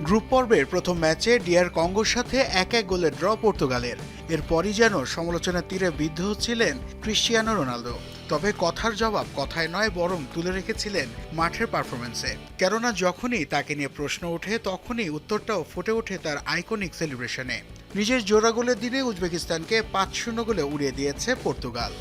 Group পর্বের প্রথম ম্যাচে ডিআর কঙ্গোর সাথে ১-১ গোলের ড্র পর্তুগালের। এরপরই যেন সমালোচনার তীরে বিদ্ধ হচ্ছিলেন ক্রিস্টিয়ানো রোনালদো। তবে কথার জবাব কথায় নয়, বরং তুলে রেখেছিলেন মাঠের পারফরমেন্সে। কেননা যখনই তাকে নিয়ে প্রশ্ন ওঠে, তখনই উত্তরটাও ফুটে ওঠে তার আইকনিক সেলিব্রেশনে। নিজের জোড়া গোলের দিনে উজবেকিস্তানকে ৫-০ গোলে উড়িয়ে দিয়েছে পর্তুগাল।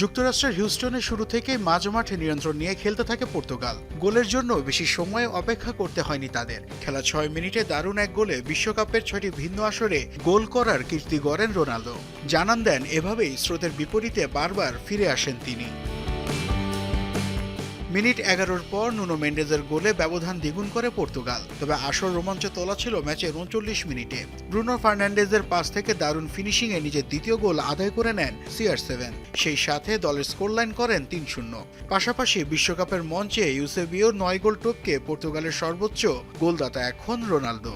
যুক্তরাষ্ট্রের হিউস্টনে শুরু থেকেই মাঝমাঠে নিয়ন্ত্রণ নিয়ে খেলতে থাকে পর্তুগাল। গোলের জন্য বেশি সময় অপেক্ষা করতে হয়নি তাদের। খেলা ৬ মিনিটে দারুণ এক গোলে বিশ্বকাপের ৬টি ভিন্ন আসরে গোল করার কীর্তি গড়েন রোনালদো। জানান দেন এভাবেই স্রোতের বিপরীতে বারবার ফিরে আসেন তিনি। মিনিট ১১ পর নুনো মেন্ডেজের গোলে ব্যবধান দ্বিগুণ করে পর্তুগাল। তবে আসল রোমাঞ্চ তোলা ছিল ম্যাচের ৩৯ মিনিটে। ব্রুনো ফার্নান্ডেজের পাস থেকে দারুণ ফিনিশিংয়ে নিজের দ্বিতীয় গোল আদায় করে নেন CR7। সেই সাথে দলের স্কোরলাইন করেন ৩-০। পাশাপাশি বিশ্বকাপের মঞ্চে ইউসেবিওর ৯ গোল টপকে পর্তুগালের সর্বোচ্চ গোলদাতা এখন রোনালদো।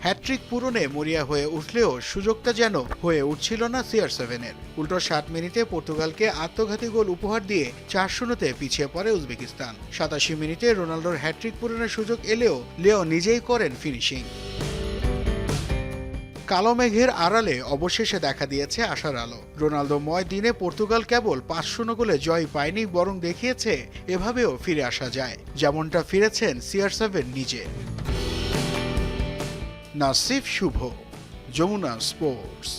হ্যাট্রিক পূরণে মরিয়া হয়ে উঠলেও সুযোগটা যেন হয়ে উঠছিল না CR7-এর। উল্টো ৬০ মিনিটে পর্তুগালকে আত্মঘাতী গোল উপহার দিয়ে ৪-০-তে পিছিয়ে পড়ে উজবেকিস্তান। ৮৭ মিনিটে রোনালদোর হ্যাট্রিক পূরণের সুযোগ এলেও লিও নিজেই করেন ফিনিশিং। কালো মেঘের আড়ালে অবশেষে দেখা দিয়েছে আশার আলো। রোনালদোময় দিনে পর্তুগাল কেবল ৫-০ গোলে জয় পায়নি, বরং দেখিয়েছে এভাবেও ফিরে আসা যায়, যেমনটা ফিরেছেন CR7 নিজে। নাসিফ শুভ, যমুনা স্পোর্টস।